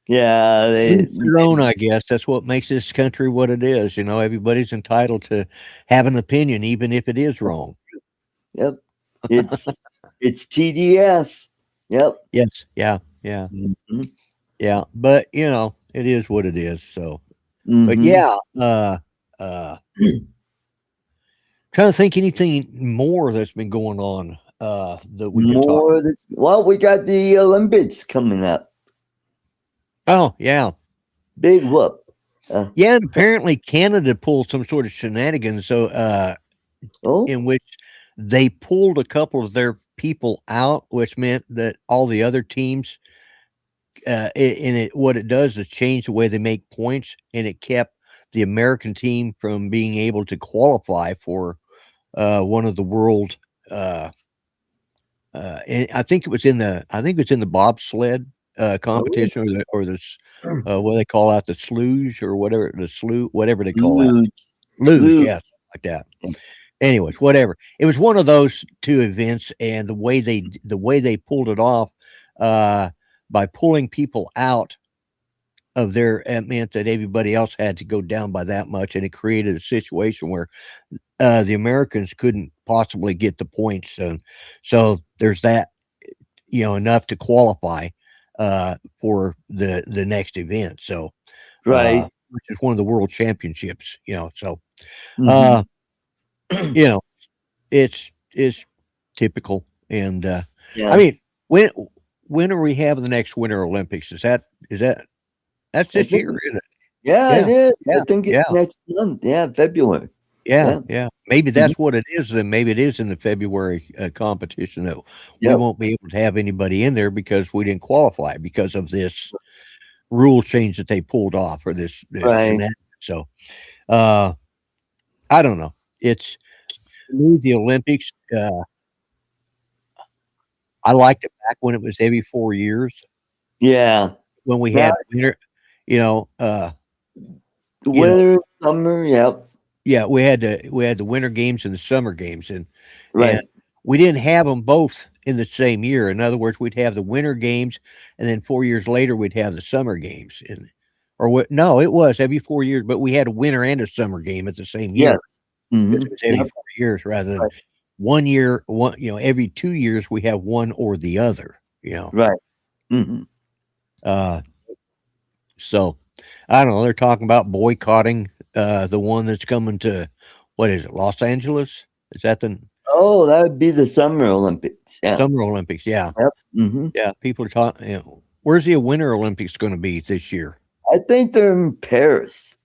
Yeah. each their own, I guess. That's what makes this country what it is. Everybody's entitled to have an opinion, even if it is wrong. Yep. It's TDS. Yep. Yes. Yeah. Yeah. Mhm. Yeah. But it is what it is. So, but Mhm. yeah, trying to think anything more that's been going on that we could talk. Well, we got the Olympics coming up. Oh, yeah. Big whoop. Yeah, and apparently Canada pulled some sort of shenanigans, so in which they pulled a couple of their people out, which meant that all the other teams, what it does is change the way they make points, and it kept the American team from being able to qualify for one of the world. And I think it was in the bobsled competition, or what do they call out, the sluge or whatever, whatever they call that. Luge. Luge, Luge. yes, like that. Anyways, whatever. It was one of those two events, and the way they pulled it off, by pulling people out of there, it meant that everybody else had to go down by that much, and it created a situation where the Americans couldn't possibly get the points, and so there's that, enough to qualify for the next event. So, Right. which is one of the world championships. So, Mhm. you know, it's typical, and I Yeah. mean, when are we having the next Winter Olympics? That's I this think, year, isn't it? yeah, it Yeah, is. I yeah, think yeah. it's next month. Yeah, February. Yeah, Yeah. yeah. Maybe Mhm. that's what it is. Then maybe it is in the February competition that we Yep. won't be able to have anybody in there because we didn't qualify because of this rule change that they pulled off, or this Right. shenanigan. So, uh, I don't know. It's to me, the Olympics. I liked it back when it was every 4 years, Yeah. when we Now, had winter. You know, uh, the you know, winter, summer. Yep. yeah, we had the winter games and the summer games, and Right. we didn't have them both in the same year. In other words, we'd have the winter games, and then 4 years later we'd have the summer games. And or what? No, it was every 4 years, but we had a winter and a summer game at the same Yes. year. Because it Mhm. was every Yep. 4 years rather than Right. one year. Every 2 years we have one or the other. Right. Mhm. Uh, so I don't know. They're talking about boycotting the one that's coming to, what is it, Los Angeles? Is that the Oh, that would be the Summer Olympics. Yeah. Summer Olympics? Yeah, Yep. Mhm. yeah. People are talking. Where's the Winter Olympics going to be this year? I think they're in Paris,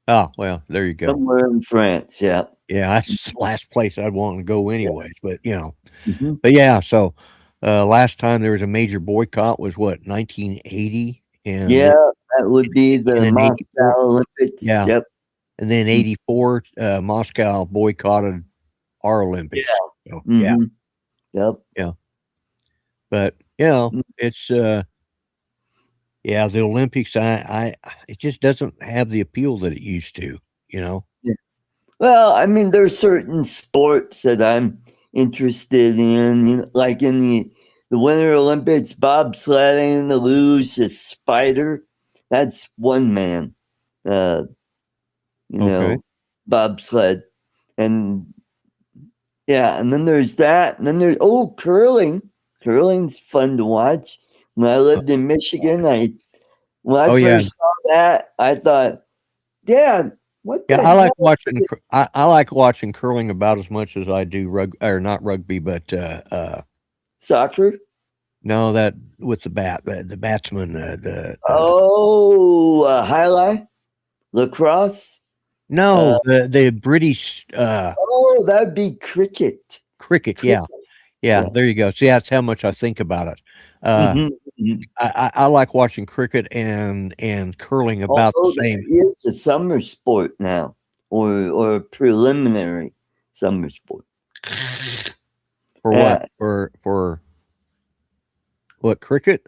Oh, well, there you go. somewhere in France. Yeah. Yeah, that's the last place I'd want to go Yeah. anyways. But Mhm. but yeah. So last time there was a major boycott was what, 1980, and Yeah, that would be the in '84. Moscow Olympics. Yeah, Yep. and then Mm. '84, Moscow boycotted our Yeah. Olympics. So yeah, Mhm. Yep. yeah. But Mm. it's yeah, the Olympics. It just doesn't have the appeal that it used to. You know. Yeah. Well, I mean, there's certain sports that I'm interested in, like in the Winter Olympics, bobsledding, the luge, the spider. That's one man, uh, you Okay. know, bobsled, and yeah, and then there's that, and then there's curling. Curling's fun to watch. When I lived in Michigan, when I Oh yeah, first saw that, I thought, Dad, what yeah. the I like hell? watching. I like watching curling about as much as I do or not rugby, but Soccer? no, that with the bat, the batsman, Oh, highlight? Lacrosse? Uh, no, the British oh, that'd be cricket. cricket. Cricket. Yeah, yeah. Yeah. There you go. See, that's how much I think about it. Uh, Mhm, mhm. I like watching cricket and curling about the Although that same. is a summer sport now, or a preliminary summer sport. For what? Yeah. For what, cricket?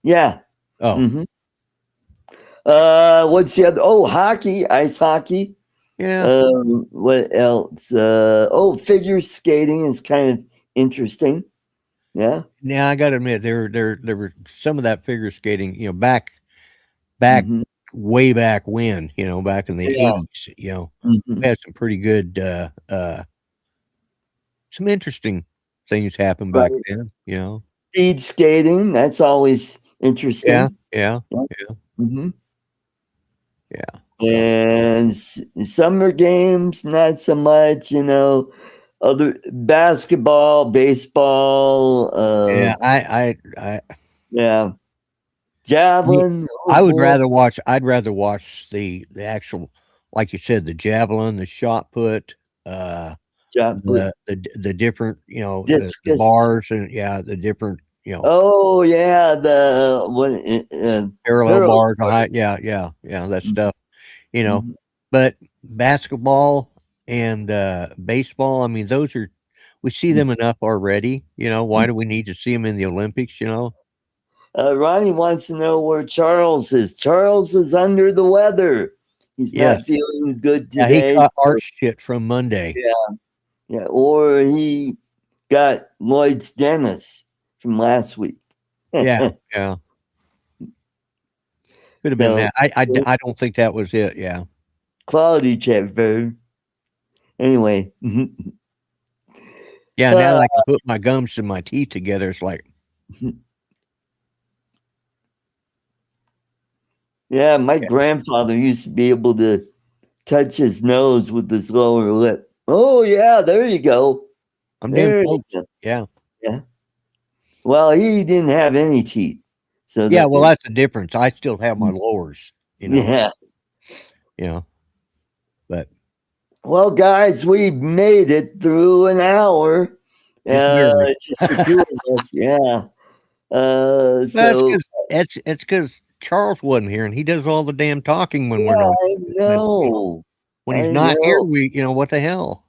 Yeah. Oh, Hmm. What's the other? Oh, hockey, ice hockey. yeah. What else? Figure skating is kind of interesting. Yeah. Now I got to admit, there were some of that figure skating. Back Hmm. way back when. Back in the Yeah. '80s. Hmm. We had some pretty good, some interesting things happen back Right. then. Speed skating. That's always Yeah, interesting. yeah, Yeah. yeah, Hmm. yeah. So And summer games, not so much. Other basketball, baseball. yeah, Yeah, me- javelin. Oh I would boy, rather watch. I'd rather watch the actual, like you said, the javelin, the shot put, javelin, the different, the discus. bars, and yeah, the different, Oh yeah, the what? parallel Parallel bars, bars. yeah, yeah, yeah, that stuff. you know. Mhm. But basketball and baseball, I mean, we see them enough already. Why do we need to see them in the Olympics? Ronnie wants to know where Charles is. Charles is under the weather. He's Yes. not feeling good Yeah, he today. caught art shit from Monday. Yeah, or he got Lloyd's dentist from last week. Yeah. Could have been So, that. I don't think that was it. Yeah. quality check, Vern. Anyway. Yeah. Now that I can put my gums and my teeth together, it's like, Yeah, my grandfather used to be able to touch his nose with his lower lip. Oh, yeah, there you go. I'm There damn you close. go. Yeah. Well, he didn't have any teeth. So Yeah. Well, that's the difference. I still have my lowers, yeah. But Well, guys, we made it through an hour. Just the two of us. Yeah. So it's because Charles wasn't here, and he does all the damn talking when we're yeah, not. I know. When he's I not here, know. what the hell?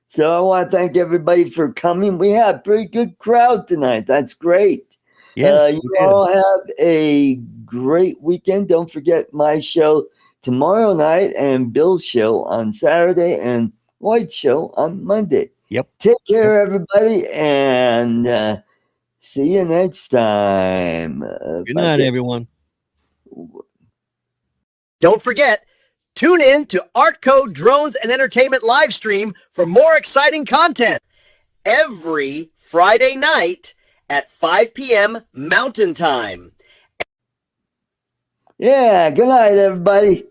So I want to thank everybody for coming. We had a pretty good crowd tonight. That's great. Yes, You all have a great weekend. Don't forget my show tomorrow night and Bill's show on Saturday and Lloyd's show on Monday. Yep. Take care, everybody, and see you next time. Good night, everyone. Don't forget, tune in to Artco Drones and Entertainment live stream for more exciting content every Friday night at 5 p.m. Mountain Time. Yeah, good night, everybody.